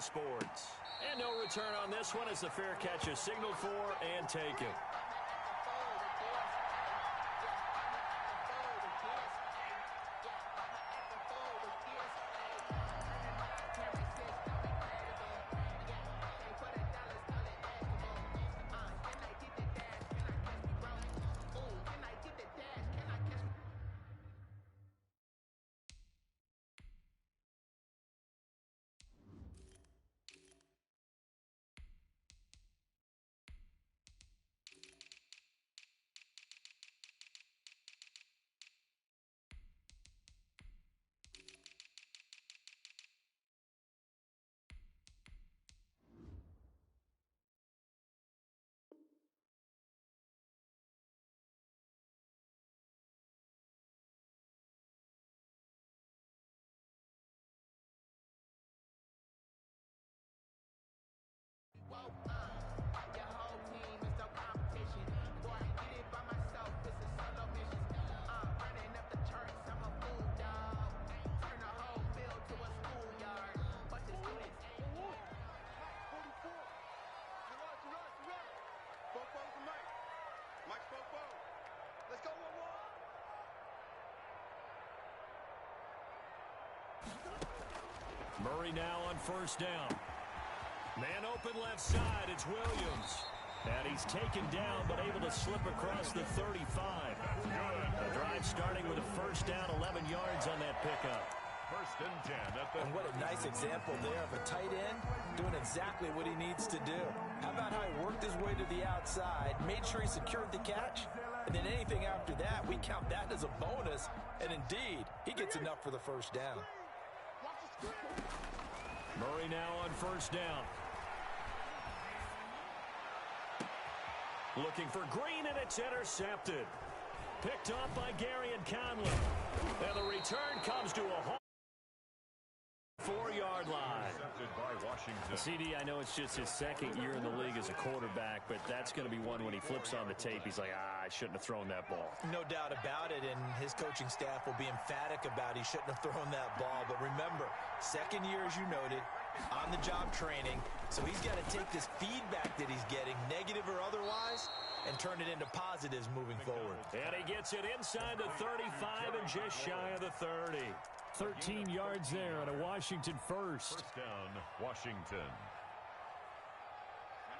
Sports. And no return on this one as the fair catch is signaled for and taken. Murray now on first down. Man open left side, it's Williams. And he's taken down, but able to slip across the 35. The drive starting with a first down, 11 yards on that pickup. First and 10 at the... And what a nice example there of a tight end doing exactly what he needs to do. How about how he worked his way to the outside, made sure he secured the catch, and then anything after that, we count that as a bonus. And indeed, he gets enough for the first down. Murray now on first down. Looking for Green, and it's intercepted. Picked off by Gary and Conley. And the return comes to a 4-yard line. By Washington. CD, I know it's just his second year in the league as a quarterback, but that's going to be one when he flips on the tape. He's like, I shouldn't have thrown that ball. No doubt about it, and his coaching staff will be emphatic about he shouldn't have thrown that ball. But remember, second year, as you noted, on-the-job training. So he's got to take this feedback that he's getting, negative or otherwise, and turn it into positives moving forward. And he gets it inside the 35 and just shy of the 30. 13 yards there on a Washington first. First down, Washington.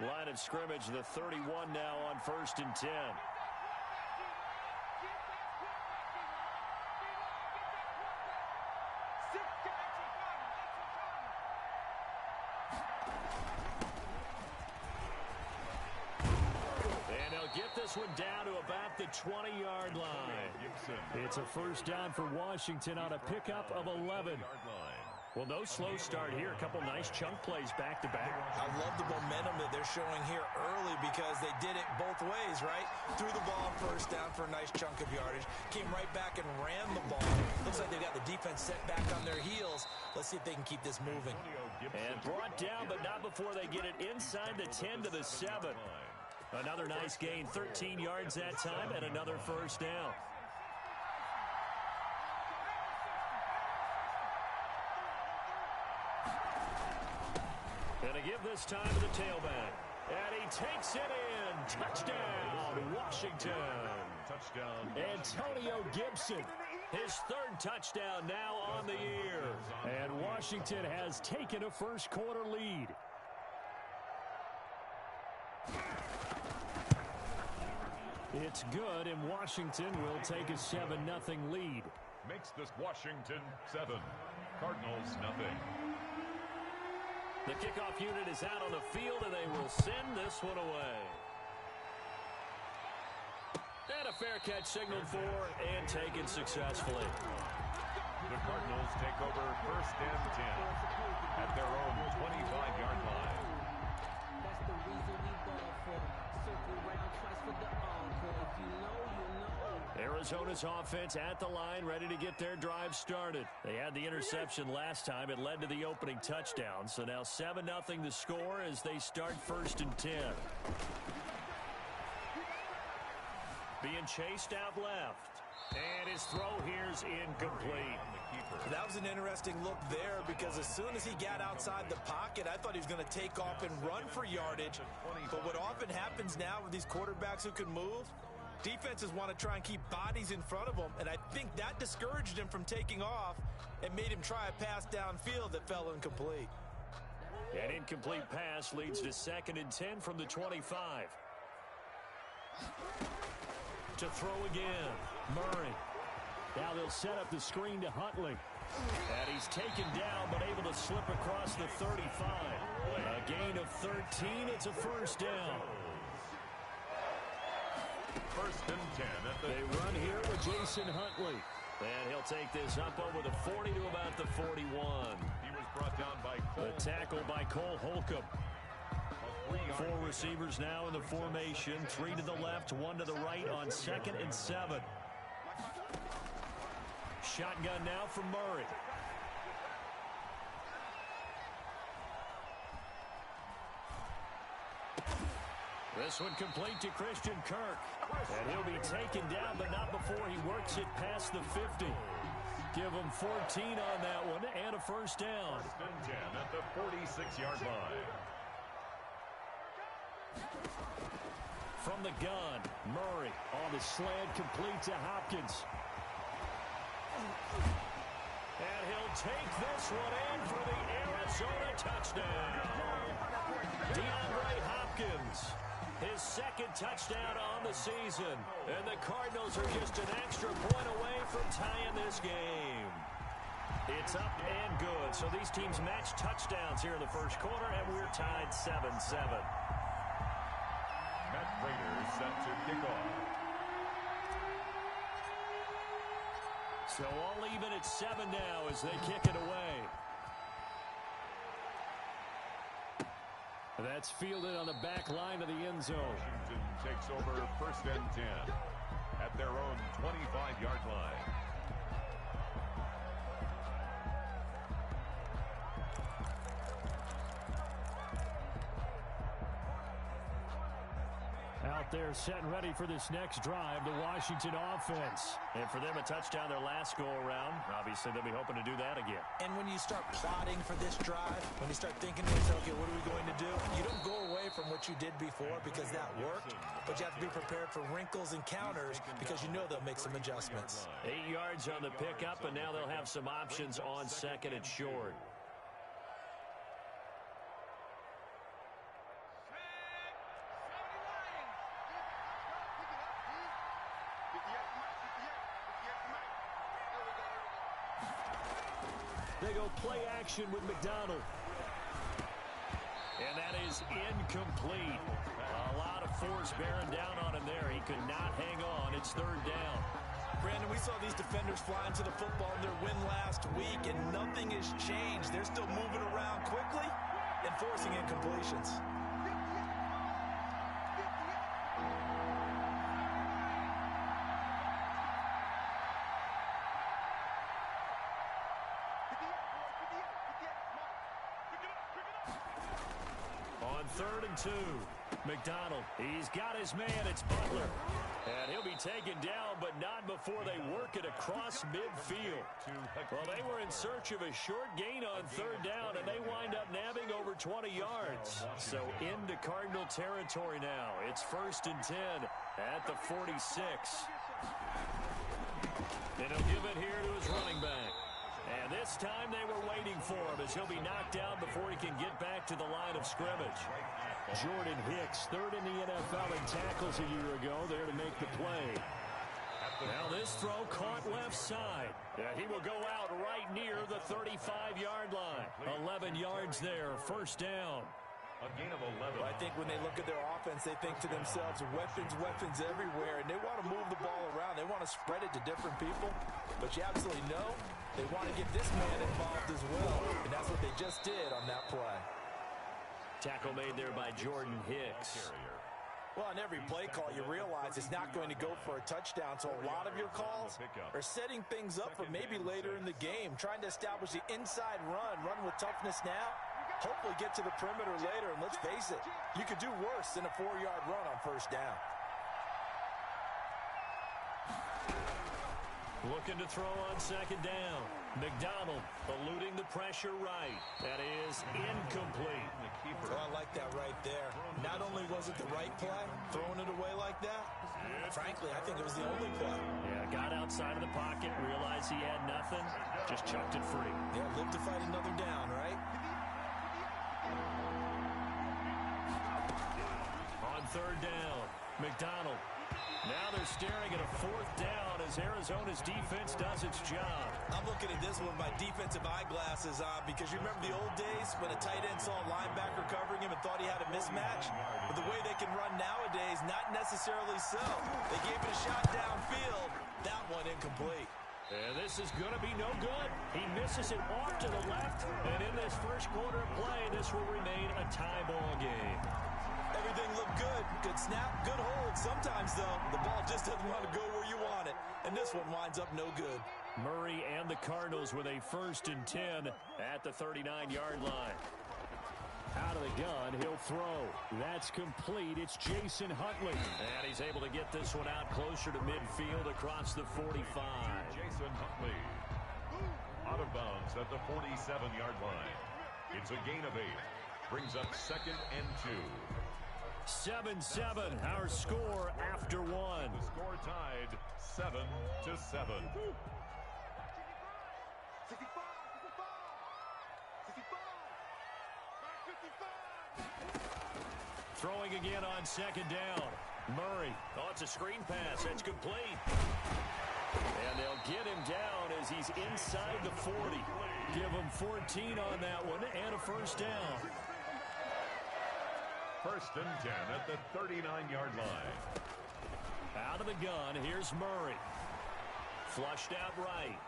Line of scrimmage, the 31 now on first and 10. Get this one down to about the 20-yard line. It's a first down for Washington on a pickup of 11. Well, no slow start here. A couple nice chunk plays back-to-back. I love the momentum that they're showing here early because they did it both ways, right? Threw the ball first down for a nice chunk of yardage. Came right back and ran the ball. Looks like they've got the defense set back on their heels. Let's see if they can keep this moving. And brought down, but not before they get it inside the 10 to the 7. Another nice gain, 13 yards that time, and another first down. And a give this time to the tailback. And he takes it in. Touchdown, Washington. Touchdown. Antonio Gibson. His third touchdown now on the year. And Washington has taken a first quarter lead. It's good, and Washington will take a 7-0 lead. Makes this Washington 7. Cardinals nothing. The kickoff unit is out on the field, and they will send this one away. And a fair catch signaled for and taken successfully. The Cardinals take over first and 10 at their own 25-yard line. That's the reason we ball for. Circle round twice for the encore. If you know, you know. Arizona's offense at the line, ready to get their drive started. They had the interception last time. It led to the opening touchdown. So now 7-0 the score as they start first and 10. being chased out left. And his throw here's incomplete. That was an interesting look there because as soon as he got outside the pocket, I thought he was going to take off and run for yardage. But what often happens now with these quarterbacks who can move, defenses want to try and keep bodies in front of them, and I think that discouraged him from taking off and made him try a pass downfield that fell incomplete. An incomplete pass leads to 2nd and 10 from the 25. To throw again, Murray. Now they'll set up the screen to Huntley. And he's taken down, but able to slip across the 35. A gain of 13. It's a first down. 1st and 10 at the... They run here with Jason Huntley. And he'll take this up over the 40 to about the 41. He was brought down by Cole. A tackle by Cole Holcomb. 4 receivers now in the formation. 3 to the left, 1 to the right on 2nd and 7. Shotgun now from Murray. This one complete to Christian Kirk. And he'll be taken down, but not before he works it past the 50. Give him 14 on that one and a first down. 1st and 10 at the 46-yard line. From the gun, Murray on the slant, complete to Hopkins. And he'll take this one in for the Arizona touchdown. DeAndre Hopkins, his 2nd touchdown on the season. And the Cardinals are just an extra point away from tying this game. It's up and good. So these teams match touchdowns here in the first quarter, and we're tied 7-7. Matt Prater set to kick off. So all even at 7 now as they kick it away. That's fielded on the back line of the end zone. Washington takes over 1st and 10 at their own 25-yard line. Out there set and ready for this next drive, the Washington offense. And for them, a touchdown their last go-around. Obviously, they'll be hoping to do that again. And when you start plotting for this drive, when you start thinking to yourself, okay, what are we going to do? You don't go away from what you did before because that worked, but you have to be prepared for wrinkles and counters because you know they'll make some adjustments. 8 yards on the pickup, and now they'll have some options on 2nd and short. They go play action with McDonald. And that is incomplete. A lot of force bearing down on him there. He could not hang on. It's 3rd down. Brandon, we saw these defenders fly into the football in their win last week, and nothing has changed. They're still moving around quickly and forcing incompletions. On 3rd and 2, McDonald, he's got his man, it's Butler. And he'll be taken down, but not before they work it across midfield. Well, they were in search of a short gain on 3rd down, and they wind up nabbing over 20 yards. So into Cardinal territory now. It's 1st and 10 at the 46. And he'll give it here to his running back. And this time they were waiting for him as he'll be knocked down before he can get back to the line of scrimmage. Jordan Hicks, 3rd in the NFL in tackles a year ago, there to make the play. Now this throw caught left side. He will go out right near the 35-yard line. 11 yards there, 1st down. A gain of 11. Well, I think when they look at their offense, they think to themselves, weapons everywhere, and they want to move the ball around. They want to spread it to different people, but you absolutely know they want to get this man involved as well, and that's what they just did on that play. Tackle made there by Jordan Hicks. Well, on every play call, you realize it's not going to go for a touchdown, so a lot of your calls are setting things up for maybe later in the game, trying to establish the inside run with toughness now, hopefully get to the perimeter later, and let's face it, you could do worse than a 4-yard run on 1st down. Looking to throw on second down. McDonald eluding the pressure right. That is incomplete. Oh, I like that right there. Not only was it the right play, throwing it away like that, frankly, I think it was the only play. Yeah, got outside of the pocket, realized he had nothing, just chucked it free. Yeah, live to fight another down, right? On third down, McDonald. Now they're staring at a fourth down as Arizona's defense does its job. I'm looking at this with my defensive eyeglasses on because you remember the old days when a tight end saw a linebacker covering him and thought he had a mismatch? But the way they can run nowadays, not necessarily so. They gave it a shot downfield. That one incomplete. And this is going to be no good. He misses it off to the left. And in this first quarter of play, this will remain a tie ball game. Everything looked good. Good snap, good hold. Sometimes, though, the ball just doesn't want to go where you want it. And this one winds up no good. Murray and the Cardinals with a 1st and 10 at the 39-yard line. Out of the gun, he'll throw. That's complete. It's Jason Huntley. And he's able to get this one out closer to midfield across the 45. Jason Huntley out of bounds at the 47-yard line. It's a gain of 8. Brings up 2nd and 2. 7-7, our score after 1. The score tied 7-7. Throwing again on second down. Murray. Oh, it's a screen pass. That's complete. And they'll get him down as he's inside the 40. Give him 14 on that one and a 1st down. 1st and 10 at the 39-yard line. Out of the gun, here's Murray. Flushed out right.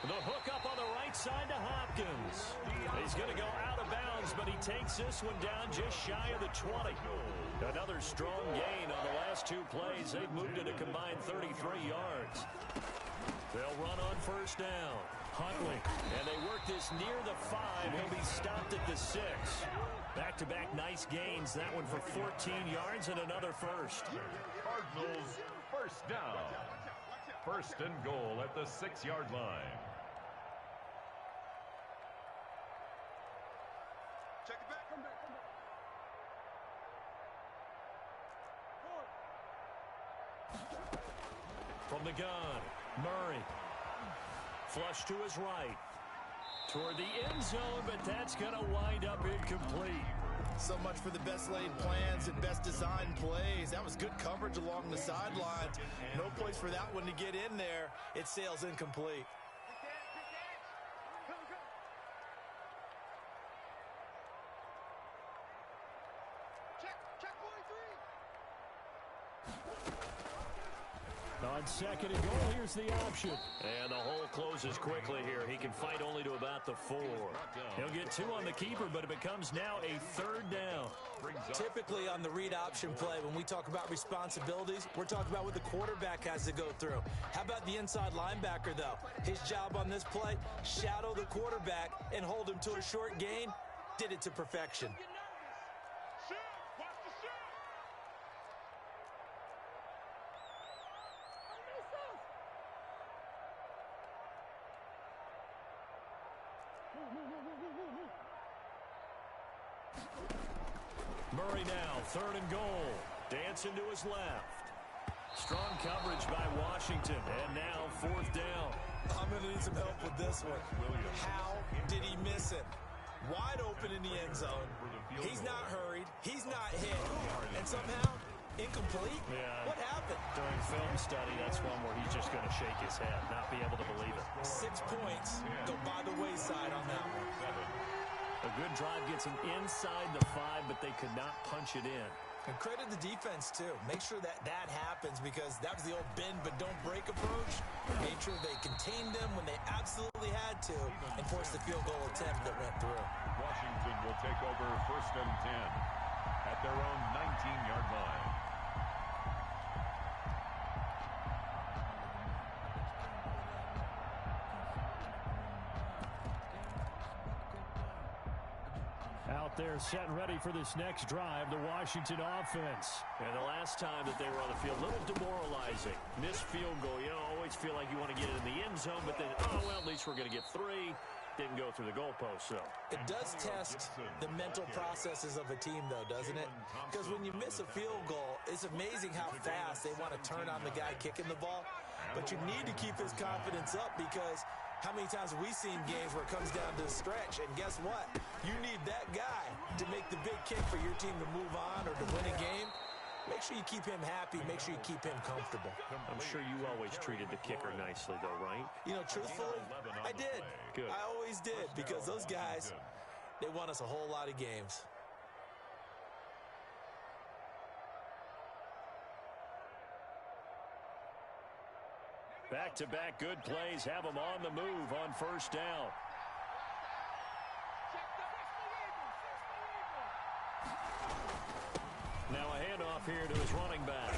The hook up on the right side to Hopkins. He's going to go out of bounds, but he takes this one down just shy of the 20. Another strong gain on the last 2 plays. They've moved it a combined 33 yards. They'll run on 1st down. Huntley, and they work this near the 5. He'll be stopped at the 6. Back-to-back nice gains. That one for 14 yards and another 1st. Cardinals 1st down. 1st and goal at the 6-yard line. Check it back. Come back. From the gun, Murray. Flush to his right. Toward the end zone, but that's going to wind up incomplete. So much for the best laid plans and best designed plays. That was good coverage along the sidelines. No place for that one to get in there. It sails incomplete. Check 43. On 2nd and goal, here's the option. And the hole closes quickly here. He can fight only to about the 4. He'll get 2 on the keeper, but it becomes now a 3rd down. Typically on the read option play, when we talk about responsibilities, we're talking about what the quarterback has to go through. How about the inside linebacker, though? His job on this play, shadow the quarterback and hold him to a short gain. Did it to perfection. Murray now, 3rd and goal. Dancing to his left. Strong coverage by Washington. And now 4th down. I'm going to need some help with this one. How did he miss it? Wide open in the end zone. He's not hurried. He's not hit. And somehow, incomplete? Yeah. What happened? During film study, that's one where he's just going to shake his head, not be able to believe it. 6 points go by the wayside on that one. A good drive gets him inside the 5, but they could not punch it in. And credit the defense, too. Make sure that happens because that was the old bend but don't break approach. Made sure they contained them when they absolutely had to and forced the field goal attempt that went through. Washington will take over 1st and 10 at their own 19-yard line. Out there set and ready for this next drive, the Washington offense. And the last time that they were on the field, a little demoralizing. Missed field goal. You know, always feel like you want to get it in the end zone, but then, oh, well, at least we're going to get 3. Didn't go through the goalpost, so. It does test the mental processes of a team, though, doesn't it? Because when you miss a field goal, it's amazing how fast they want to turn on the guy kicking the ball. But you need to keep his confidence up, because how many times have we seen games where it comes down to the stretch? And guess what? You need that guy to make the big kick for your team to move on or to win a game. Make sure you keep him happy. Make sure you keep him comfortable. I'm sure you always treated the kicker nicely, though, right? You know, truthfully, I did. Good. I always did, because those guys, they won us a whole lot of games. Back-to-back good plays have them on the move on first down. Now a handoff here to his running back.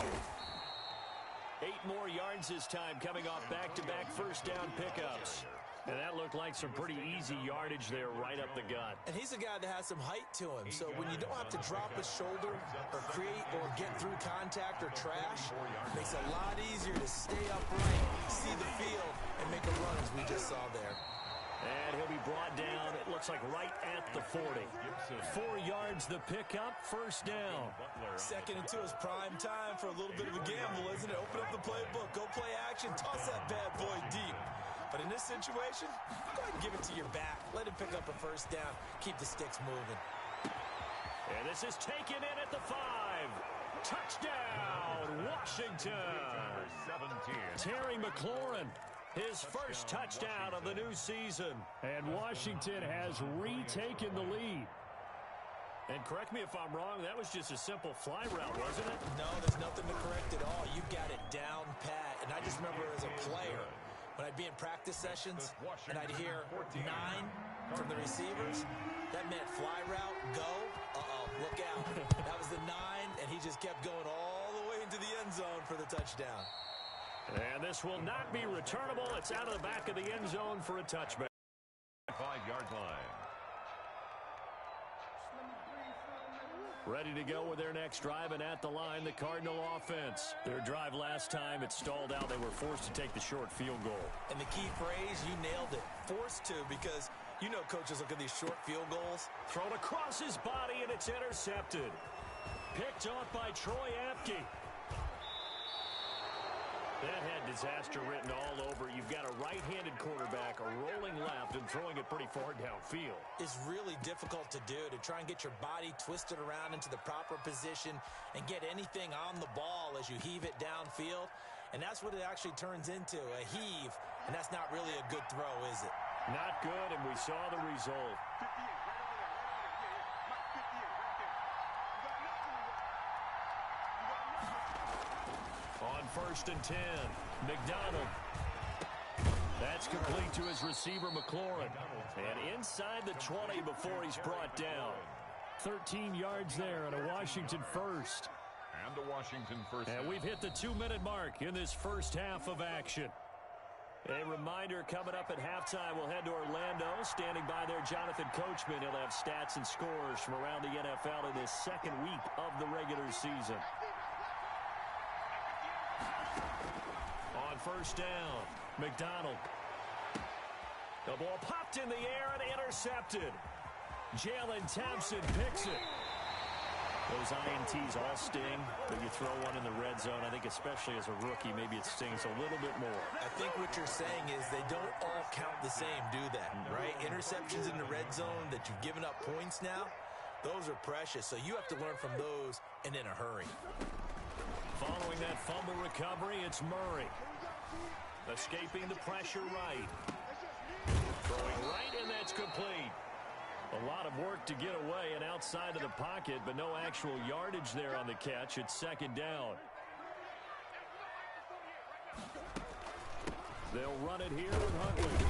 8 more yards this time, coming off back-to-back first down pickups. And that looked like some pretty easy yardage there right up the gut. And he's a guy that has some height to him. So when you don't have to drop his shoulder or create or get through contact or trash, it makes it a lot easier to stay upright, see the field, and make a run as we just saw there. And he'll be brought down, it looks like right at the 40. 4 yards the pickup, first down. 2nd and 2 is prime time for a little bit of a gamble, isn't it? Open up the playbook, go play action, toss that bad boy deep. But in this situation, go ahead and give it to your back. Let him pick up a first down. Keep the sticks moving. And this is taken in at the 5. Touchdown, Washington. 17. Terry McLaurin, his first touchdown of the new season. And Washington has retaken the lead. And correct me if I'm wrong, that was just a simple fly route, wasn't it? No, there's nothing to correct at all. You got it down pat. And I just remember as a player, when I'd be in practice sessions and I'd hear 9 from the receivers, that meant fly route, go, look out. That was the 9, and he just kept going all the way into the end zone for the touchdown. And this will not be returnable. It's out of the back of the end zone for a touchback. 5-yard line. Ready to go with their next drive, and at the line, the Cardinal offense. Their drive last time, it stalled out. They were forced to take the short field goal. And the key phrase, you nailed it. Forced to, because you know coaches look at these short field goals. Thrown across his body, and it's intercepted. Picked off by Troy Apke. That had disaster written all over. You've got a right-handed quarterback, a rolling left, and throwing it pretty far downfield. It's really difficult to do, to try and get your body twisted around into the proper position and get anything on the ball as you heave it downfield. And that's what it actually turns into, a heave. And that's not really a good throw, is it? Not good, and we saw the result. On 1st and 10, McDonald. That's complete to his receiver, McLaurin. And inside the 20 before he's brought down. 13 yards there and a Washington first. And a Washington first. And we've hit the 2-minute mark in this first half of action. A reminder, coming up at halftime, we'll head to Orlando. Standing by there, Jonathan Coachman. He'll have stats and scores from around the NFL in this second week of the regular season. On 1st down, McDonald. The ball popped in the air and intercepted. Jalen Thompson picks it. Those INTs all sting, but you throw one in the red zone. I think especially as a rookie, maybe it stings a little bit more. I think what you're saying is they don't all count the same, do they? Right? Interceptions in the red zone that you've given up points now, those are precious. So you have to learn from those and in a hurry. Following that fumble recovery, it's Murray. Escaping the pressure right. Throwing right, and that's complete. A lot of work to get away and outside of the pocket, but no actual yardage there on the catch. It's 2nd down. They'll run it here with Huntley.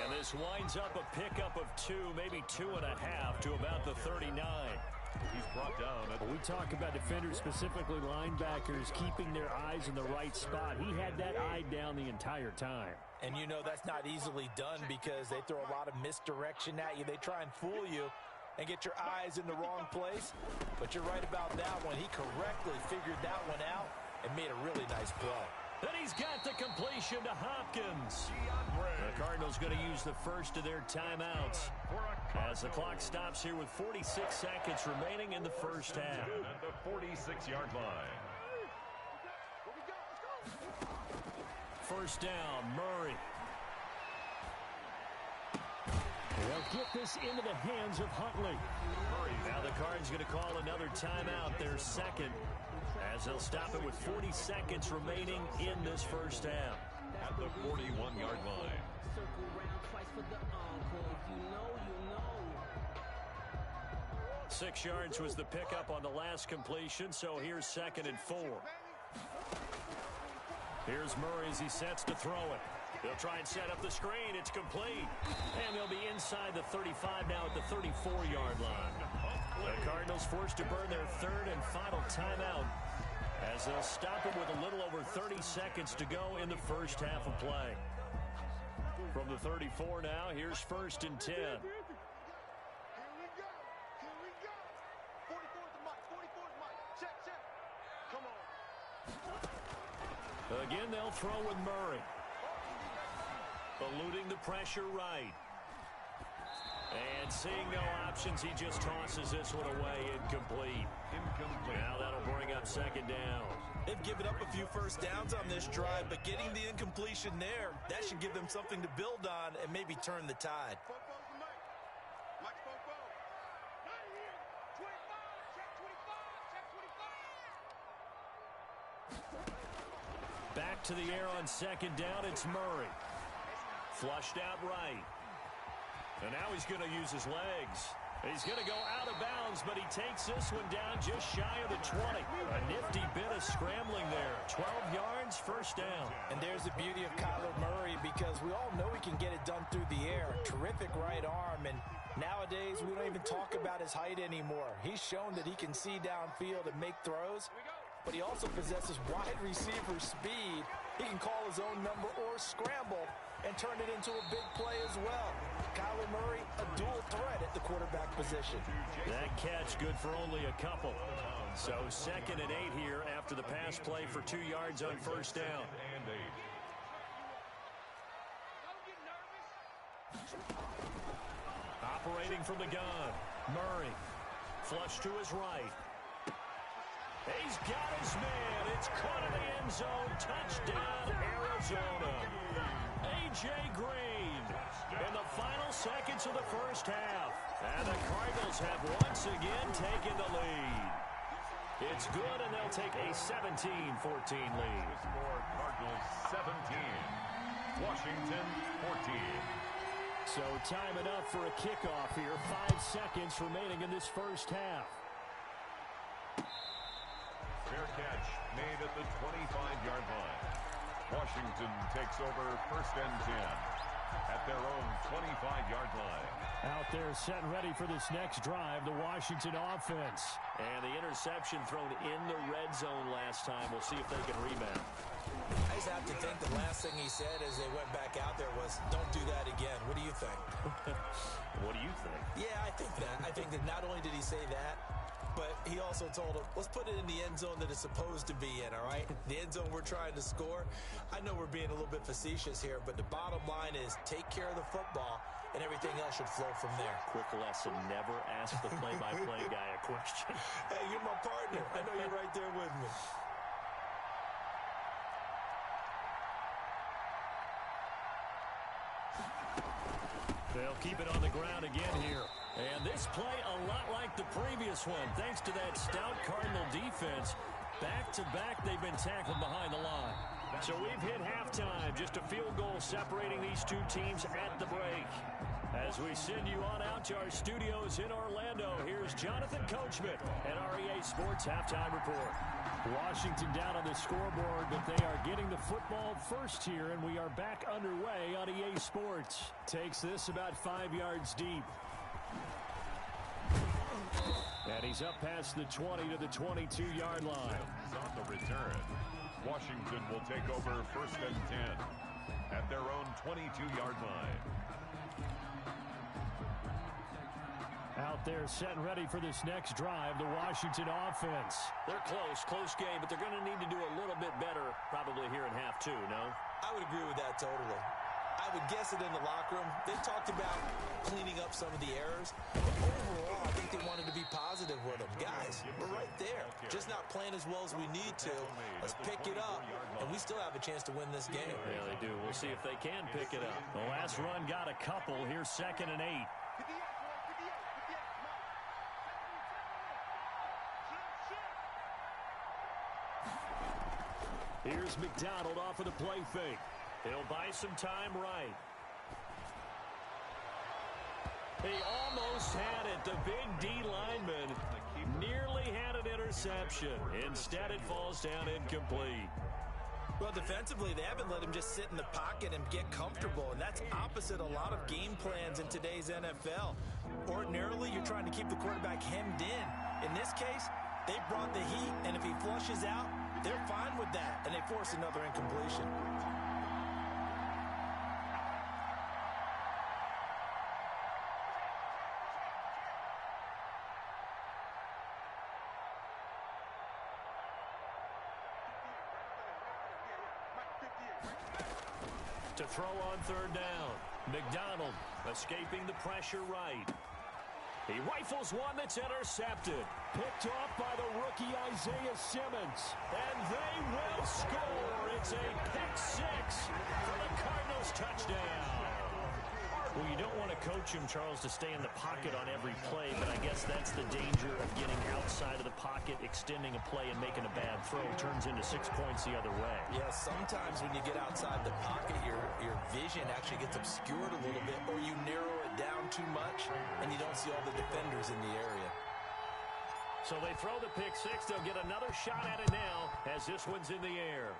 And this winds up a pickup of 2, maybe 2.5 to about the 39. He's brought down. We talk about defenders, specifically linebackers, keeping their eyes in the right spot. He had that eye down the entire time. And you know that's not easily done because they throw a lot of misdirection at you. They try and fool you. and get your eyes in the wrong place. But you're right about that one. He correctly figured that one out and made a really nice play. And he's got the completion to Hopkins. The Cardinals going to use the first of their timeouts as the clock stops here with 46 seconds remaining in the first half. At the 46-yard line. First down, Murray. They'll get this into the hands of Huntley. Now the Cards going to call another timeout, their second, as they'll stop it with 40 seconds remaining in this first half. At the 41-yard line. Circle round twice for the encore. If you know, you know. 6 yards was the pickup on the last completion, so here's 2nd and 4. Here's Murray as he sets to throw it. He'll try and set up the screen. It's complete. And they'll be inside the 35 now at the 34-yard line. The Cardinals forced to burn their third and final timeout as they'll stop it with a little over 30 seconds to go in the first half of play. From the 34 now, here's 1st and 10. Here we go. Here we go. 44's the mic. 44's the mic. Check, check. Come on. Again, they'll throw with Murray. Eluding the pressure right. And seeing no options, he just tosses this one away, incomplete. Now that'll bring up 2nd down. They've given up a few first downs on this drive, but getting the incompletion there, that should give them something to build on and maybe turn the tide. Fofo's the mic. Mike Fofo. Right here. 25. Check 25. Check 25. Back to the air on 2nd down, it's Murray. Flushed out right. And now he's going to use his legs. He's going to go out of bounds, but he takes this one down just shy of the 20. A nifty bit of scrambling there. 12 yards, first down. And there's the beauty of Kyler Murray, because we all know he can get it done through the air. Terrific right arm, and nowadays we don't even talk about his height anymore. He's shown that he can see downfield and make throws, but he also possesses wide receiver speed. He can call his own number or scramble and turn it into a big play as well. Kyler Murray, a dual threat at the quarterback position. That catch good for only a couple. So 2nd and 8 here after the pass play for 2 yards on first down. Operating from the gun, Murray. Flush to his right. He's got his man. It's caught in the end zone. Touchdown, Arizona. A.J. Green in the final seconds of the first half. And the Cardinals have once again taken the lead. It's good, and they'll take a 17-14 lead. Score Cardinals 17. Washington 14. So time enough for a kickoff here. 5 seconds remaining in this first half. Fair catch made at the 25-yard line. Washington takes over 1st and 10 at their own 25-yard line. Out there set and ready for this next drive, the Washington offense. And the interception thrown in the red zone last time. We'll see if they can rebound. I just have to think the last thing he said as they went back out there was, don't do that again. What do you think? What do you think? Yeah, I think that. I think that not only did he say that, but he also told him, let's put it in the end zone that it's supposed to be in, all right? The end zone we're trying to score. I know we're being a little bit facetious here, but the bottom line is take care of the football, and everything else should flow from there. Quick lesson, never ask the play-by-play guy a question. Hey, you're my partner. I know you're right there with me. They'll keep it on the ground again here. And this play a lot like the previous one, thanks to that stout Cardinal defense. Back-to-back, they've been tackled behind the line. So we've hit halftime, just a field goal separating these two teams at the break. As we send you on out to our studios in Orlando, here's Jonathan Coachman at REA Sports Halftime Report. Washington down on the scoreboard, but they are getting the football first here, and we are back underway on EA Sports. Takes this about 5 yards deep. And he's up past the 20 to the 22-yard line. On the return, Washington will take over 1st and 10 at their own 22-yard line. Out there set and ready for this next drive, the Washington offense. They're close game, but they're going to need to do a little bit better probably here in half two, no? I would agree with that totally. I would guess it in the locker room. They talked about cleaning up some of the errors. But overall, I think they wanted to be positive with them. Guys, we're right there. Just not playing as well as we need to. Let's pick it up, and we still have a chance to win this game. Yeah, they do. We'll see if they can pick it up. The last run got a couple. Here's 2nd and 8. Here's McDonald off of the play fake. He'll buy some time right. He almost had it. The big D lineman nearly had an interception. Instead, it falls down incomplete. Well, defensively, they haven't let him just sit in the pocket and get comfortable, and that's opposite a lot of game plans in today's NFL. Ordinarily, you're trying to keep the quarterback hemmed in. In this case, they brought the heat, and if he flushes out, they're fine with that, and they force another incompletion. To throw on 3rd down. McDonald escaping the pressure right. He rifles one that's intercepted. Picked off by the rookie Isaiah Simmons. And they will score. It's a pick 6 for the Cardinals touchdown. Well, you don't want to coach him, Charles, to stay in the pocket on every play, but I guess that's the danger of getting outside of the pocket, extending a play, and making a bad throw. Turns into 6 points the other way. Yeah, sometimes when you get outside the pocket, your vision actually gets obscured a little bit, or you narrow it down too much, and you don't see all the defenders in the area. So they throw the pick 6. They'll get another shot at it now as this one's in the air.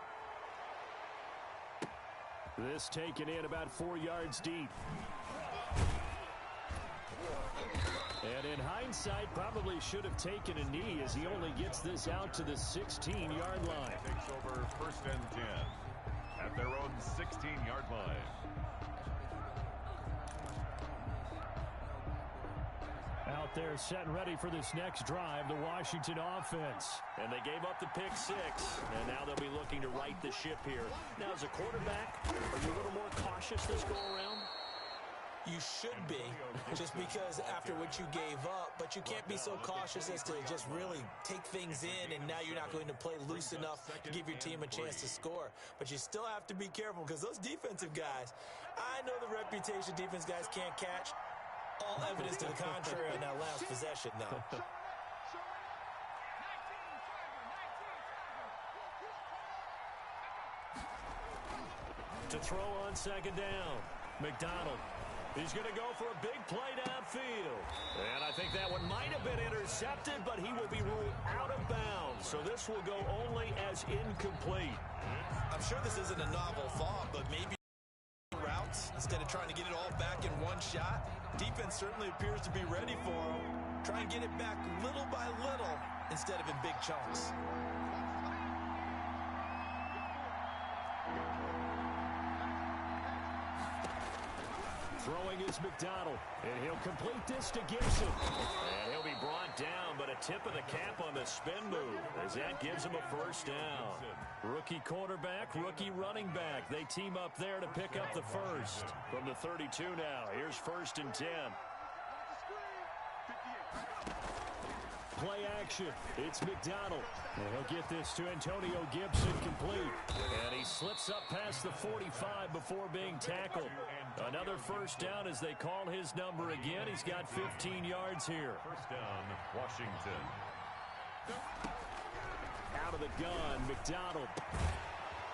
This taken in about 4 yards deep. And in hindsight, probably should have taken a knee as he only gets this out to the 16-yard line. Takes over 1st and 10 at their own 16-yard line. Out there set and ready for this next drive, the Washington offense. And they gave up the pick 6, and now they'll be looking to right the ship here. Now, as a quarterback, are you a little more cautious this go-around? You should be, just because after what you gave up, but you can't be so cautious as to just really take things in, and now you're not going to play loose enough to give your team a chance to score. But you still have to be careful, because those defensive guys, I know the reputation defense guys can't catch. All evidence to the contrary on that last possession, though. To throw on 2nd down, McDonald. He's going to go for a big play downfield. And I think that one might have been intercepted, but he will be ruled out of bounds. So this will go only as incomplete. I'm sure this isn't a novel thought, but maybe routes instead of trying to get it all back in one shot. Defense certainly appears to be ready for him. Try and get it back little by little instead of in big chunks. Throwing is McDonald, and he'll complete this to Gibson. And he'll be brought down, but a tip of the cap on the spin move, as that gives him a 1st down. Rookie quarterback, rookie running back. They team up there to pick up the 1st. From the 32 now, here's 1st and 10. Play action. It's McDonald. And he'll get this to Antonio Gibson complete. And he slips up past the 45 before being tackled. Another 1st down as they call his number again. He's got 15 yards here. 1st down, Washington. Out of the gun, McDonald.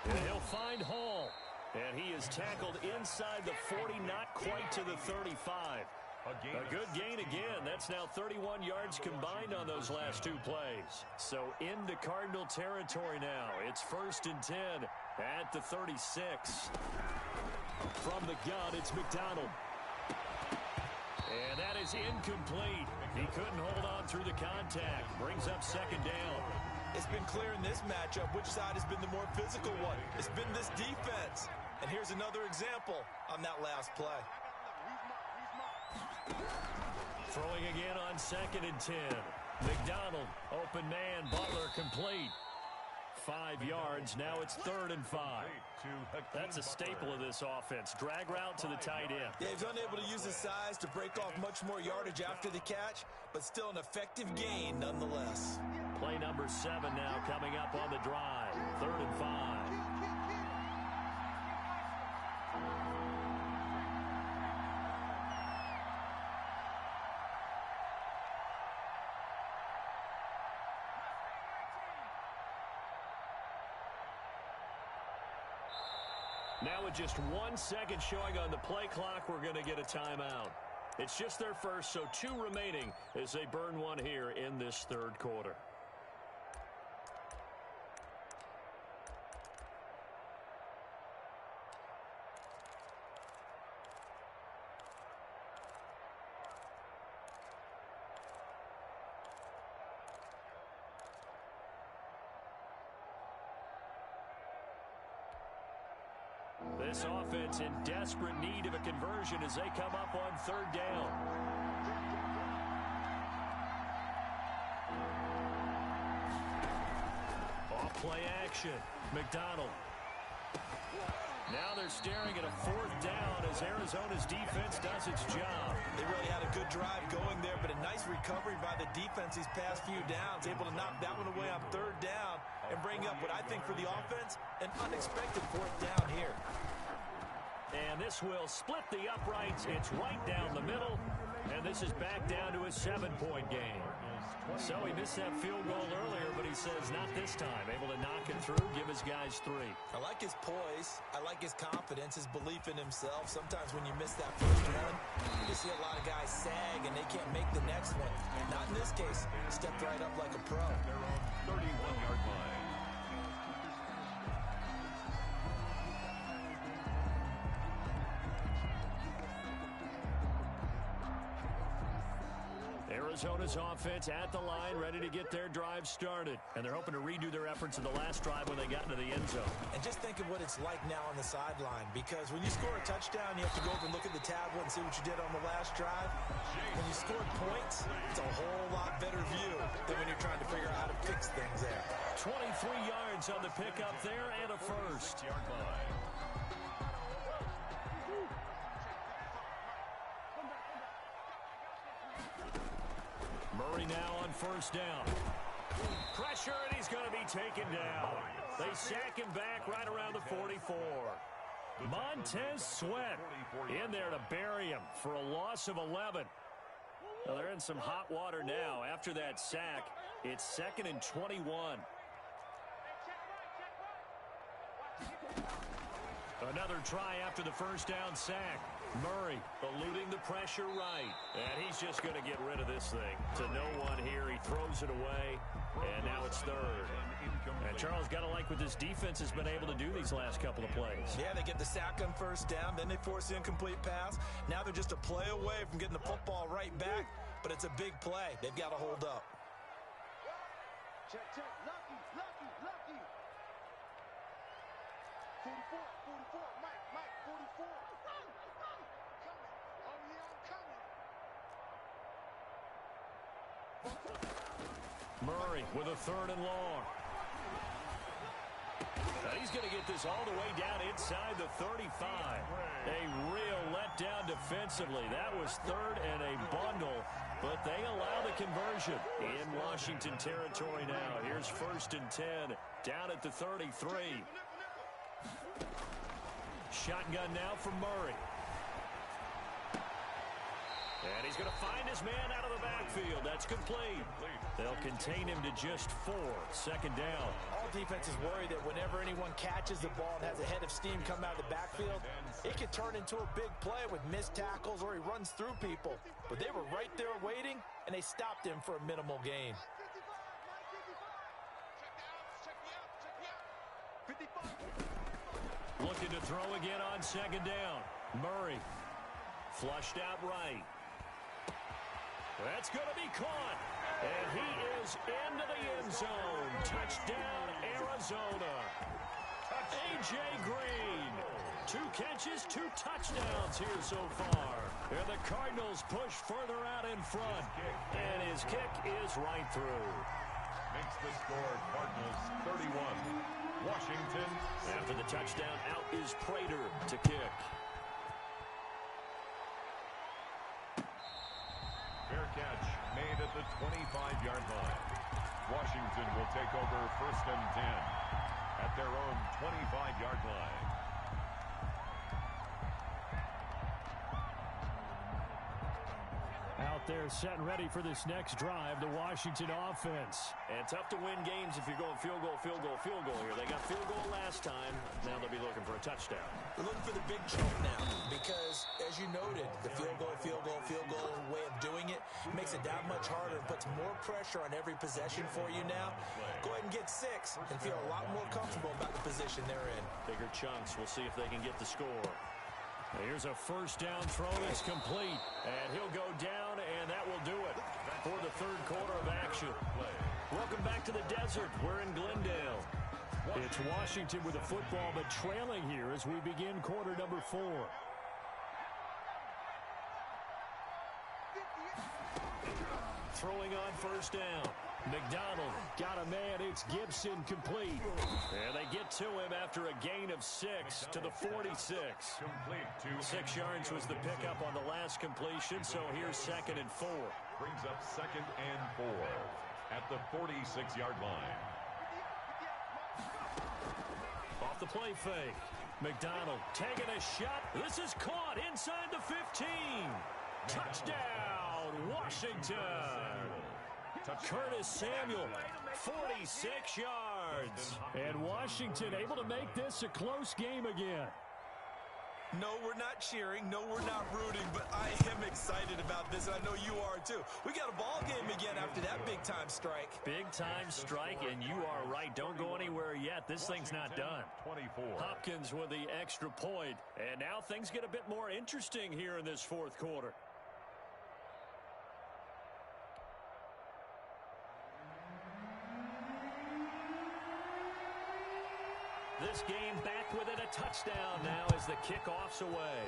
And he'll find Hall. And he is tackled inside the 40, not quite to the 35. A good gain again. That's now 31 yards combined on those last 2 plays. So into Cardinal territory now. It's 1st and 10 at the 36. From the gun, it's McDonald. And that is incomplete. He couldn't hold on through the contact. Brings up 2nd down. It's been clear in this matchup which side has been the more physical one. It's been this defense. And here's another example on that last play. Throwing again on 2nd and 10. McDonald, open man, Butler complete. 5 yards, now it's 3rd and 5. That's a staple of this offense. Drag route to the tight end. Yeah, he's unable to use his size to break off much more yardage after the catch, but still an effective gain nonetheless. Play number 7 now coming up on the drive. 3rd and 5. Now with just 1 second showing on the play clock, we're going to get a timeout. It's just their first, so 2 remaining as they burn one here in this 3rd quarter. This offense in desperate need of a conversion as they come up on 3rd down. Off play action. McDonald. Now they're staring at a 4th down as Arizona's defense does its job. They really had a good drive going there, but a nice recovery by the defense these past few downs, able to knock that one away on 3rd down and bring up what I think for the offense, an unexpected 4th down here. And this will split the uprights. It's right down the middle. And this is back down to a 7-point game. So he missed that field goal earlier, but he says not this time. Able to knock it through, give his guys 3. I like his poise. I like his confidence, his belief in himself. Sometimes when you miss that first one, you see a lot of guys sag and they can't make the next one. Not in this case. Stepped right up like a pro. Their own 31-yard line. Arizona's offense at the line, ready to get their drive started. And they're hoping to redo their efforts in the last drive when they got into the end zone. And just think of what it's like now on the sideline, because when you score a touchdown, you have to go over and look at the tablet and see what you did on the last drive. When you scored points, it's a whole lot better view than when you're trying to figure out how to fix things there. 23 yards on the pickup there and a first. Yard line. Murray now on 1st down. Pressure, and he's going to be taken down. They sack him back right around the 44. Montez Sweat in there to bury him for a loss of 11. Well, they're in some hot water now. After that sack, it's 2nd and 21. Another try after the 1st down sack. Murray eluding the pressure right. And he's just going to get rid of this thing to no one here. He throws it away, and now it's 3rd. And Charles, got to like what this defense has been able to do these last couple of plays. Yeah, they get the sack on 1st down, then they force the incomplete pass. Now they're just a play away from getting the football right back, but it's a big play. They've got to hold up. Check, check. Lucky, lucky, lucky. 44, 44. Mike, 44. Murray with a 3rd and long. Now he's going to get this all the way down inside the 35. A real letdown defensively. That was 3rd and a bundle, but they allow the conversion in Washington territory now. Here's 1st and 10 down at the 33. Shotgun now for Murray. And he's going to find his man out of the backfield. That's complete. They'll contain him to just 4. 2nd down. All defenses worry that whenever anyone catches the ball and has a head of steam come out of the backfield, it could turn into a big play with missed tackles or he runs through people. But they were right there waiting, and they stopped him for a minimal gain. 55. Looking to throw again on 2nd down. Murray flushed out right. That's going to be caught. And he is into the end zone. Touchdown, Arizona. A.J. Green. 2 catches, 2 touchdowns here so far. And the Cardinals push further out in front. And his kick is right through. Makes the score Cardinals 31. Washington. After the touchdown, out is Prater to kick. Fair catch made at the 25-yard line. Washington will take over 1st and 10 at their own 25-yard line. Out there set and ready for this next drive, the Washington offense. And tough to win games if you're going field goal, field goal, field goal here. They got field goal last time. Now they'll be looking for a touchdown. They're looking for the big chunk now because, as you noted, the field goal way of doing it makes it that much harder and puts more pressure on every possession for you now. Go ahead and get 6 and feel a lot more comfortable about the position they're in. Bigger chunks. We'll see if they can get the score. Here's a first down throw that's complete. And he'll go down, and that will do it for the third quarter of action. Welcome back to the desert. We're in Glendale. It's Washington with the football, but trailing here as we begin quarter number 4. Throwing on first down. McDonald got a man. It's Gibson complete. And they get to him after a gain of 6 to the 46. Complete to 6 yards was the pickup on the last completion, so here's 2nd and 4. brings up 2nd and 4 at the 46-yard line. Off the play fake. McDonald taking a shot. This is caught inside the 15. Touchdown, Washington. Curtis Samuel, 46 yards. And Washington able to make this a close game again. No, we're not cheering. No, we're not rooting, but I am excited about this, and I know you are too. We got a ball game again after that big-time strike. Big-time strike, and you are right. Don't go anywhere yet. This thing's not done. 24. Hopkins with the extra point. And now things get a bit more interesting here in this fourth quarter. This game back within a touchdown now as the kickoff's away.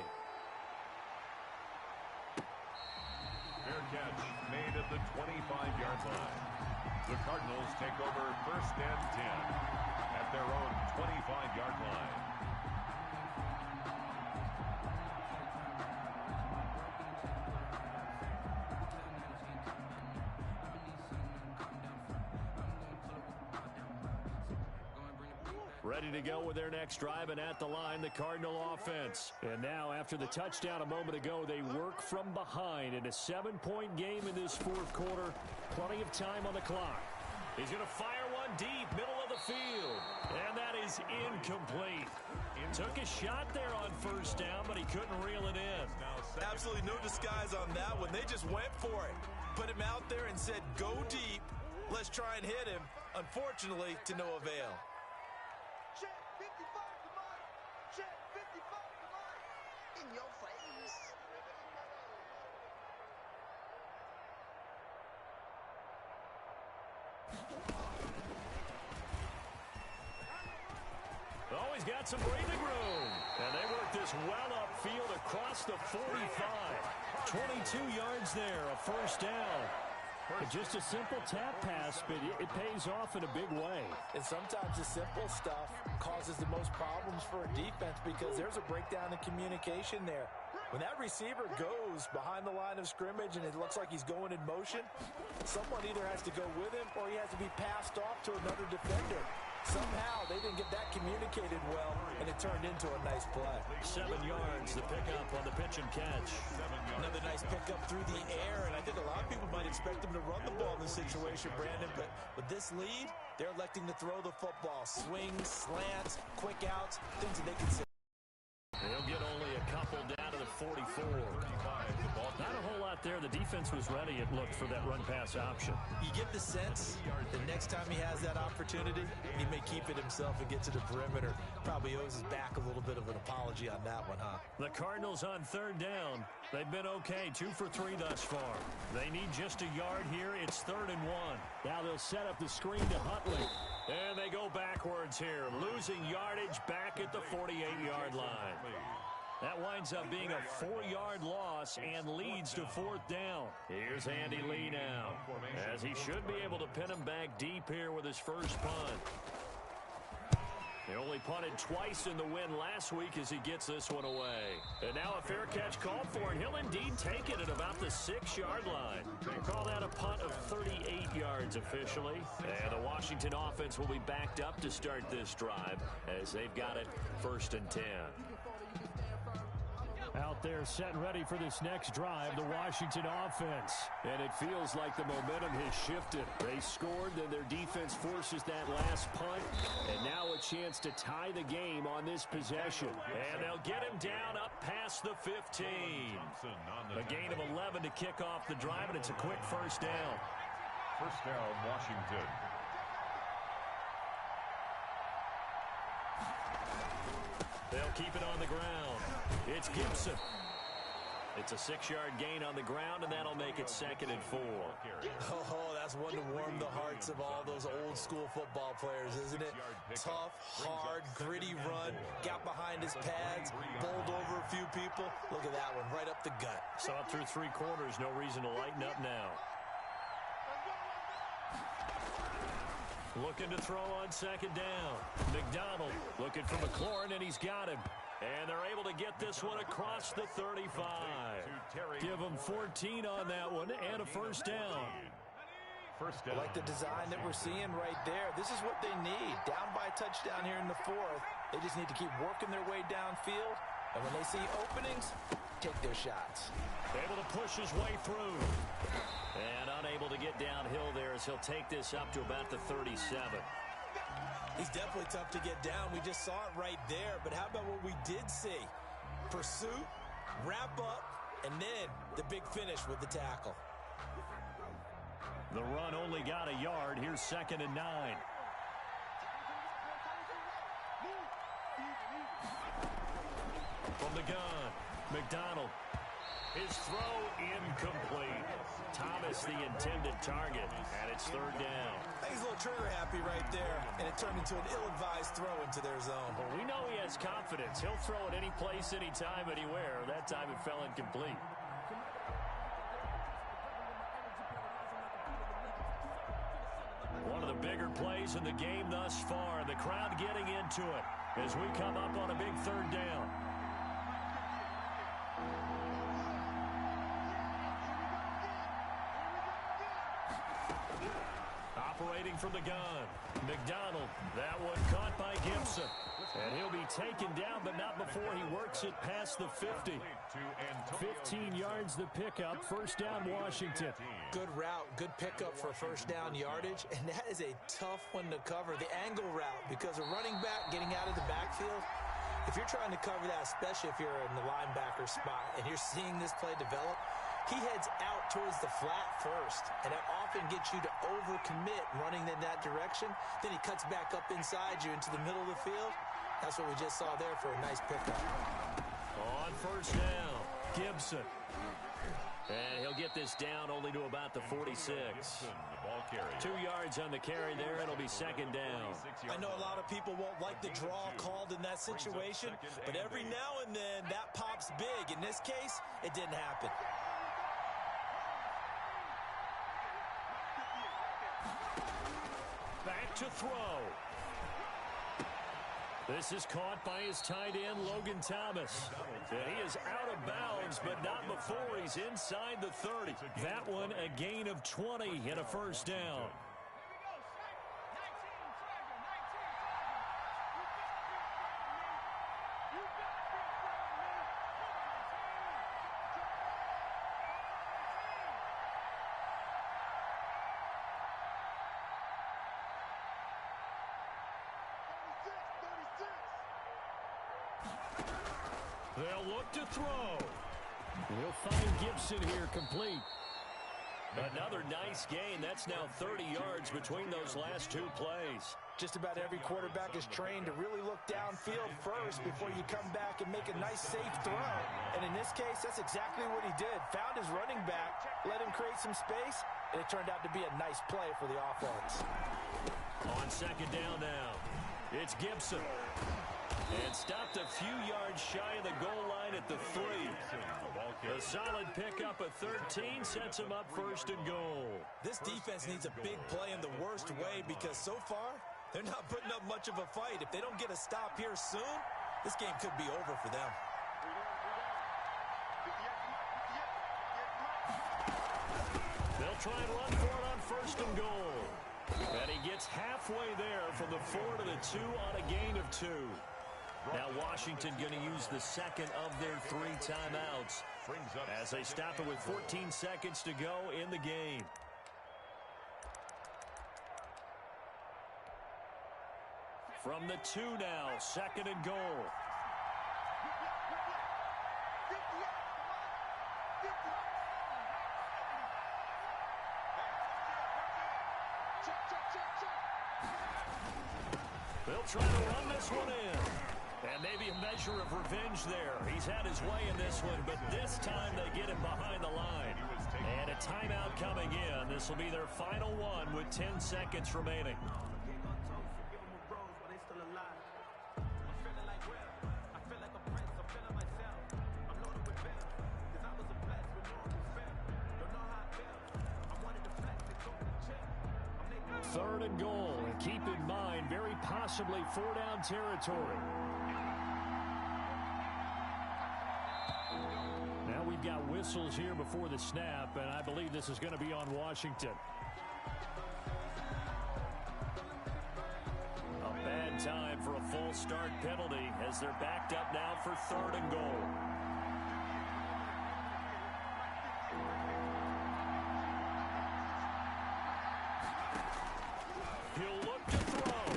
Fair catch made at the 25-yard line. The Cardinals take over 1st and 10 at their own 25-yard line. Ready to go with their next drive, and at the line, the Cardinal offense. And now, after the touchdown a moment ago, they work from behind in a 7-point game in this fourth quarter. Plenty of time on the clock. He's going to fire one deep, middle of the field. And that is incomplete. Took a shot there on first down, but he couldn't reel it in. Absolutely no disguise on that one. They just went for it. Put him out there and said, go deep. Let's try and hit him. Unfortunately, to no avail. Check 55 to Mike. Check 55 to Mike. In your face. Oh, he's got some breathing room. And they work this well upfield across the 45. 22 yards there, a first down. Just a simple tap pass, but it pays off in a big way. And sometimes the simple stuff causes the most problems for a defense because there's a breakdown in communication there. When that receiver goes behind the line of scrimmage and it looks like he's going in motion, someone either has to go with him or he has to be passed off to another defender. Somehow they didn't get that communicated well, and it turned into a nice play. 7 yards, the pickup on the pitch and catch. Another nice pickup through the air, and I think a lot of people might expect him to run the ball in this situation, Brandon, but with this lead, they're electing to throw the football. Swings, slants, quick outs, things that they can see. They'll get only a couple down to the 44. Not a whole lot there. The defense was ready, it looked, for that run-pass option. You get the sense that next time he has that opportunity, he may keep it himself and get to the perimeter. Probably owes his back a little bit of an apology on that one, huh? The Cardinals on third down. They've been okay, 2 for 3 thus far. They need just a yard here. It's 3rd and 1. Now they'll set up the screen to Huntley. And they go backwards here, losing yardage back at the 48-yard line. That winds up being a 4-yard loss and leads to 4th down. Here's Andy Lee now, as he should be able to pin him back deep here with his first punt. He only punted twice in the win last week as he gets this one away. And now a fair catch called for, and he'll indeed take it at about the 6-yard line. We'll call that a punt of 38 yards officially. And the Washington offense will be backed up to start this drive as they've got it 1st and 10. Out there set and ready for this next drive, the Washington offense. And it feels like the momentum has shifted. They scored, then their defense forces that last punt. And now a chance to tie the game on this possession. And they'll get him down up past the 15. A gain of 11 to kick off the drive, and it's a quick first down. First down, Washington. They'll keep it on the ground. It's Gibson. It's a 6-yard gain on the ground, and that'll make it 2nd and 4. Oh, that's one to warm the hearts of all those old-school football players, isn't it? Tough, hard, gritty run, got behind his pads, bowled over a few people. Look at that one, right up the gut. Saw it through 3 quarters, no reason to lighten up now. Looking to throw on 2nd down. McDonald looking for McLaurin, and he's got him. And they're able to get this one across the 35. Give them 14 on that one and a first down. I like the design that we're seeing right there. This is what they need. Down by a touchdown here in the 4th. They just need to keep working their way downfield. And when they see openings, take their shots. Able to push his way through. And unable to get downhill there as he'll take this up to about the 37. He's definitely tough to get down. We just saw it right there. But how about what we did see? Pursuit, wrap up, and then the big finish with the tackle. The run only got a yard. Here's 2nd and 9. From the gun, McDonald. His throw incomplete. Thomas the intended target, and it's 3rd down. He's a little trigger happy right there, and it turned into an ill-advised throw into their zone. Well, we know he has confidence. He'll throw it any place, anytime, anywhere. That time it fell incomplete. One of the bigger plays in the game thus far. The crowd getting into it as we come up on a big 3rd down. Operating from the gun, McDonald. That one caught by Gibson. And he'll be taken down, but not before he works it past the 50. 15 yards the pickup. First down, Washington. Good route, good pickup for first down yardage, and that is a tough one to cover. The angle route, because a running back getting out of the backfield, if you're trying to cover that, especially if you're in the linebacker spot and you're seeing this play develop, he heads out towards the flat first, and that often gets you to overcommit running in that direction. Then he cuts back up inside you into the middle of the field. That's what we just saw there for a nice pickup. On first down, Gibson. And he'll get this down only to about the 46. 2 yards on the carry there. It'll be 2nd down. I know a lot of people won't like the draw called in that situation, but every now and then that pops big. In this case, it didn't happen. Back to throw. This is caught by his tight end, Logan Thomas. And he is out of bounds, but not before he's inside the 30. That one a gain of 20 and a first down. They'll look to throw. We'll find Gibson here complete. Another nice gain. That's now 30 yards between those last 2 plays. Just about every quarterback is trained to really look downfield first before you come back and make a nice, safe throw. And in this case, that's exactly what he did. Found his running back, let him create some space, and it turned out to be a nice play for the offense. On 2nd down now, it's Gibson. And stopped a few yards shy of the goal line at the 3. A solid pickup of 13 sets him up 1st and goal. This defense needs a big play in the worst way because so far, they're not putting up much of a fight. If they don't get a stop here soon, this game could be over for them. They'll try and run for it on 1st and goal. And he gets halfway there from the 4 to the 2 on a gain of 2. Now Washington going to use the second of their 3 timeouts as they stop it with 14 seconds to go in the game. From the 2 now, 2nd and goal. They'll try to run this one in. And maybe a measure of revenge there. He's had his way in this one, but this time they get him behind the line. And a timeout coming in. This will be their final one with 10 seconds remaining. Third and goal, and keep in mind, very possibly 4-down territory. Now we've got whistles here before the snap, and I believe this is going to be on Washington. A bad time for a false start penalty as they're backed up now for 3rd and goal. He'll look to throw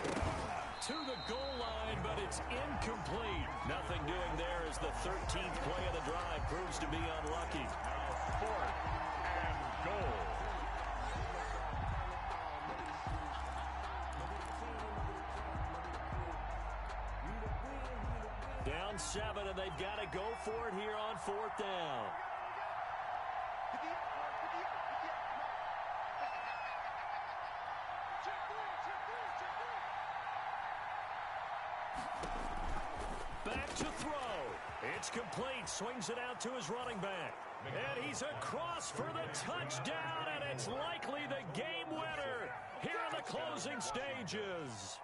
to the goal line, but it's incomplete. Nothing doing there as the 13th play of the drive proves to be unlucky. 4th and goal. Down 7, and they've got to go for it here on 4th down. Back to throw. It's complete. Swings it out to his running back. And he's across for the touchdown, and it's likely the game winner here in the closing stages.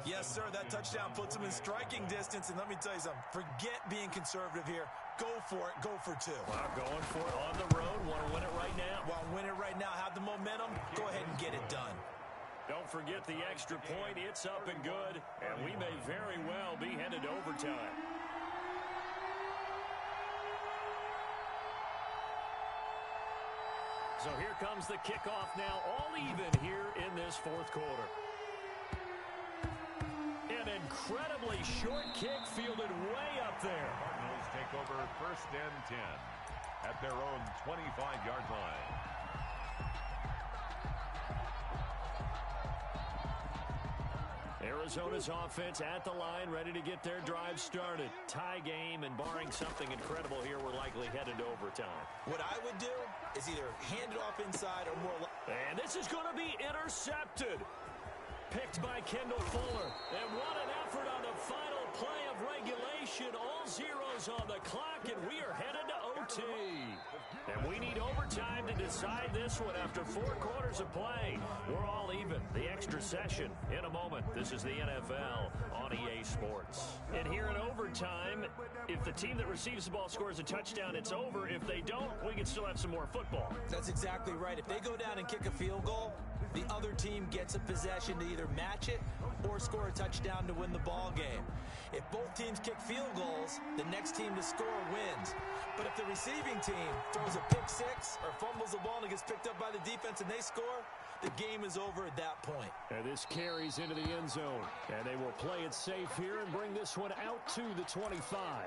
Yes, sir, that touchdown puts him in striking distance, and let me tell you something. Forget being conservative here. Go for it. Go for 2. Wow, going for it on the road. Want to win it right now? Want to win it right now, have the momentum, go ahead and get it done. Don't forget the extra point. It's up and good, and we may very well be headed to overtime. So here comes the kickoff now, all even here in this 4th quarter. An incredibly short kick fielded way up there. Cardinals take over 1st and 10 at their own 25-yard line. Arizona's offense at the line, ready to get their drive started. Tie game, and barring something incredible here, we're likely headed to overtime. What I would do is either hand it off inside or more... And this is going to be intercepted. Picked by Kendall Fuller. And what an effort on the final play of regulation. All zeros on the clock, and we are headed to OT. And we need overtime to decide this one after 4 quarters of play. We're all even. The extra session in a moment. This is the NFL on EA Sports. And here in overtime, if the team that receives the ball scores a touchdown, it's over. If they don't, we can still have some more football. That's exactly right. If they go down and kick a field goal, the other team gets a possession to either match it or score a touchdown to win the ball game. If both teams kick field goals, the next team to score wins. But if the receiving team throws a pick 6 or fumbles the ball and it gets picked up by the defense and they score, the game is over at that point. And this carries into the end zone. And they will play it safe here and bring this one out to the 25.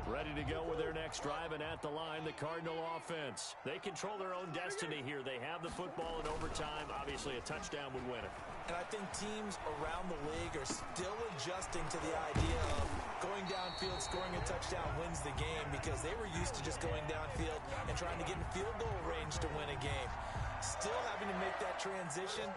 Ready to go with their next drive, and at the line, the Cardinal offense. They control their own destiny here. They have the football in overtime. Obviously, a touchdown would win it. And I think teams around the league are still adjusting to the idea of going downfield, scoring a touchdown wins the game, because they were used to just going downfield and trying to get in field goal range to win a game. Still having to make that transition.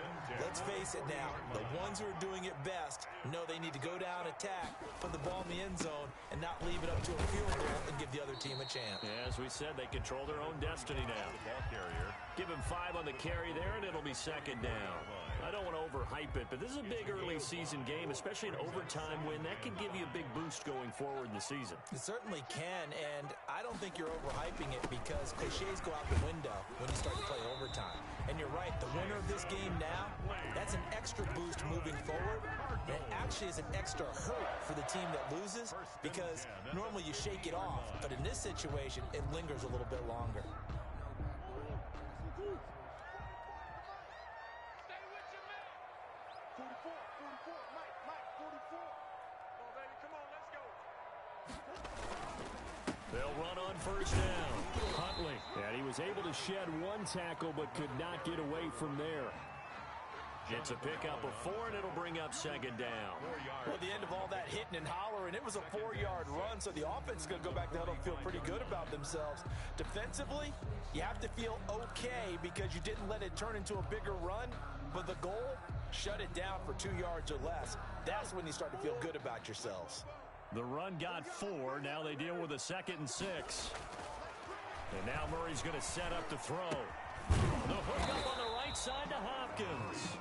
Let's face it now, the ones who are doing it best know they need to go down, attack, put the ball in the end zone, and not leave it up to a field goal and give the other team a chance. Yeah, as we said, they control their own destiny now. Ball carrier. Give him 5 on the carry there, and it'll be second down. I don't want to overhype it, but this is a big early season game, especially an overtime win. That can give you a big boost going forward in the season. It certainly can, and I don't think you're overhyping it, because cliches go out the window when you start to play overtime. And you're right, the winner of this game now, that's an extra boost moving forward. And it actually is an extra hurt for the team that loses, because normally you shake it off, but in this situation, it lingers a little bit longer. They'll run on first down. Huntley, and he was able to shed one tackle but could not get away from there. It's a pickup of 4, and it'll bring up second down. Well, at the end of all that hitting and hollering, it was a 4-yard run, so the offense is going to go back to huddle and feel pretty good about themselves. Defensively, you have to feel okay because you didn't let it turn into a bigger run, but the goal, shut it down for 2 yards or less. That's when you start to feel good about yourselves. The run got 4. Now they deal with a 2nd and 6. And now Murray's going to set up to throw. The hook up on the right side to Hopkins.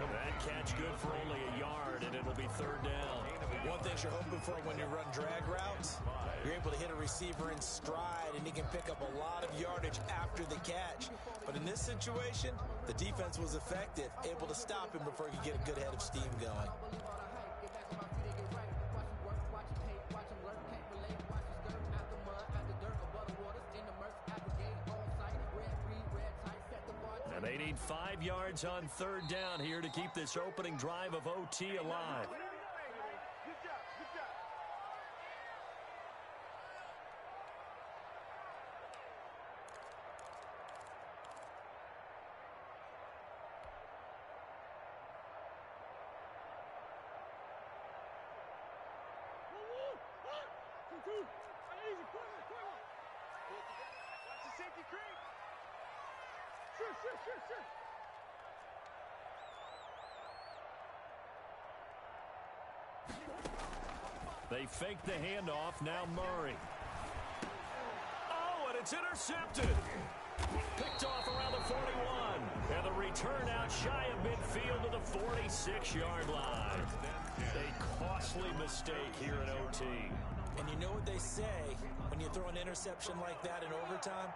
That catch good for only a yard, and it'll be third down. One thing you're hoping for when you run drag routes, you're able to hit a receiver in stride, and he can pick up a lot of yardage after the catch. But in this situation, the defense was effective, able to stop him before he could get a good head of steam going. And they need 5 yards on third down here to keep this opening drive of OT alive. Good job, good job. Watch the safety creep. Sure. They fake the handoff. Now Murray. Oh, and it's intercepted. Picked off around the 41. And the return out shy of midfield to the 46-yard line. A costly mistake here in OT. And you know what they say, when you throw an interception like that in overtime,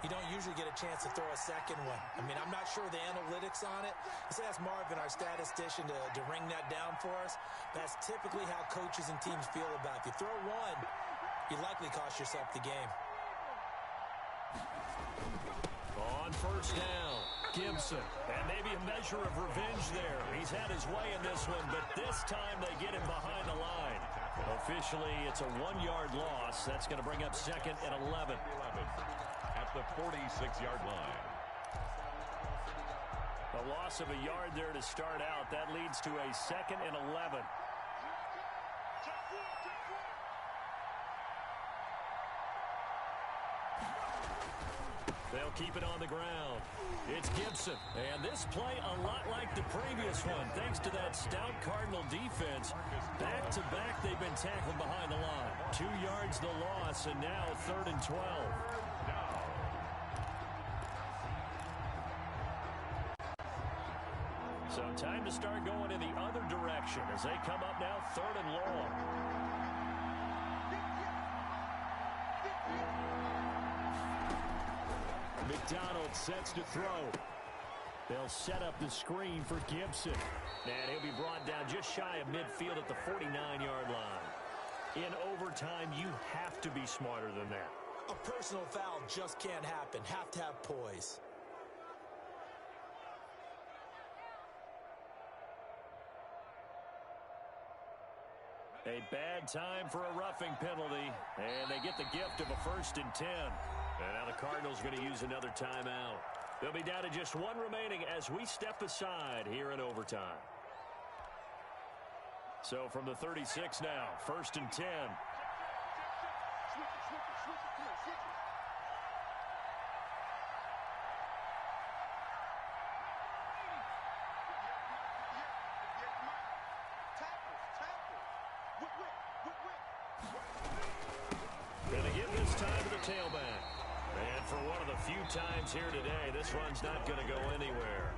you don't usually get a chance to throw a second one. I mean, I'm not sure the analytics on it. Let's ask Marvin, our statistician, to ring that down for us. That's typically how coaches and teams feel about it. If you throw one, you likely cost yourself the game. On first down, Gibson. And maybe a measure of revenge there. He's had his way in this one, but this time they get him behind the line. Officially, it's a 1-yard loss. That's going to bring up second and 11. At the 46-yard line. A loss of a yard there to start out. That leads to a second and 11. They'll keep it on the ground. It's Gibson. And this play a lot like the previous one, thanks to that stout Cardinal defense. Back-to-back, they've been tackled behind the line. 2 yards the loss, and now third and 12. So time to start going in the other direction as they come up now third and long. McDonald sets to throw. They'll set up the screen for Gibson. And he'll be brought down just shy of midfield at the 49-yard line. In overtime, you have to be smarter than that. A personal foul just can't happen. Have to have poise. A bad time for a roughing penalty, and they get the gift of a 1st and 10. And now the Cardinals going to use another timeout. They'll be down to just one remaining as we step aside here in overtime. So from the 36 now, 1st and 10. Going to give this time to the tailback. And for one of the few times here today, this run's not going to go anywhere.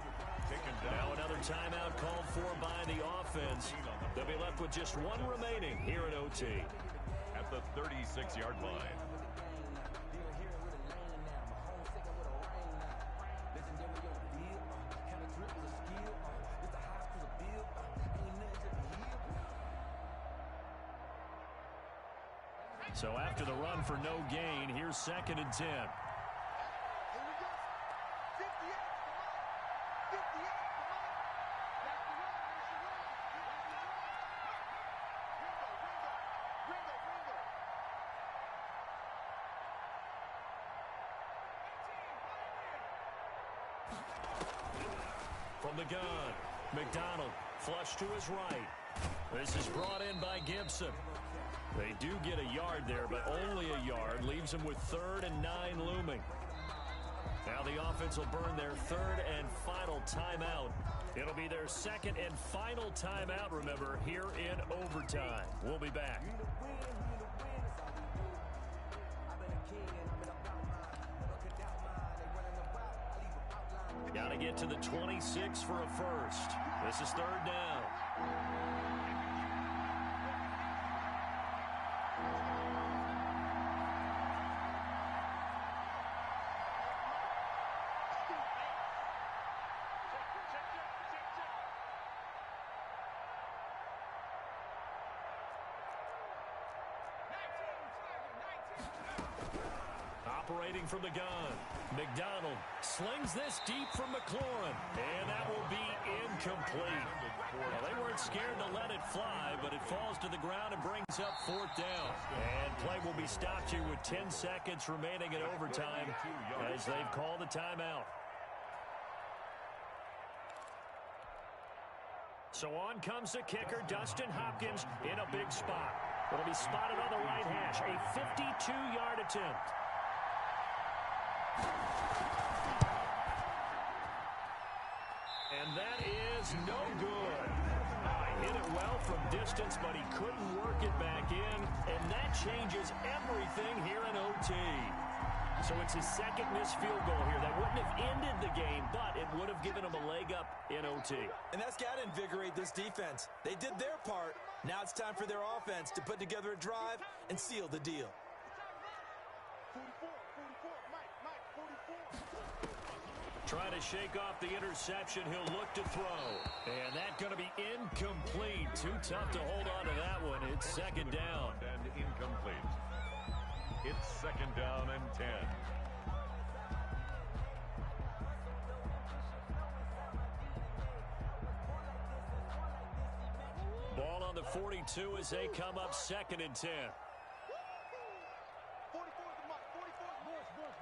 Now another timeout called for by the offense. They'll be left with just one remaining here in OT. At the 36-yard line. So after the run for no gain, here's 2nd and 10. From the gun, McDonald flush to his right. This is brought in by Gibson. They do get a yard there, but only a yard. Leaves them with 3rd and 9 looming. Now the offense will burn their 3rd and final timeout. It'll be their 2nd and final timeout, remember, here in overtime. We'll be back. Got to get to the 26 for a first. This is 3rd down. Operating from the gun, McDonald slings this deep from McLaurin, and that will be incomplete. Well, they weren't scared to let it fly, but it falls to the ground and brings up 4th down. And play will be stopped here with 10 seconds remaining in overtime as they've called a timeout. So on comes the kicker, Dustin Hopkins, in a big spot. It'll be spotted on the right hash, a 52-yard attempt. And that is no good. He hit it well from distance, but he couldn't work it back in, and that changes everything here in OT. So it's his 2nd missed field goal here. That wouldn't have ended the game, but it would have given him a leg up in OT. And that's got to invigorate this defense. They did their part. Now it's time for their offense to put together a drive and seal the deal. 44, Mike, 44. Trying to shake off the interception. He'll look to throw. And that's going to be incomplete. Too tough to hold on to that one. It's 2nd down. And incomplete. It's 2nd down and 10. Ball on the 42 as they come up 2nd and 10. 44 is the mark. 44 is Bush.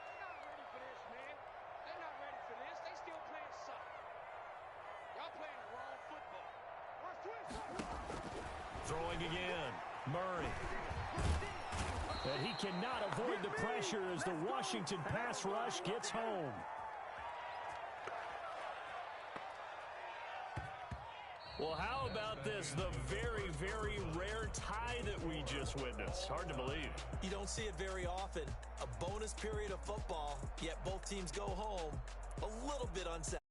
They're not ready for this, man. They're not ready for this. They still playing soccer. Y'all playing the wrong football. Where's Twins? Throwing again. Murray. And he cannot avoid the pressure as the Washington pass rush gets home. Well, how about this? The very, very rare tie that we just witnessed. Hard to believe. You don't see it very often. A bonus period of football, yet both teams go home a little bit unsatisfied.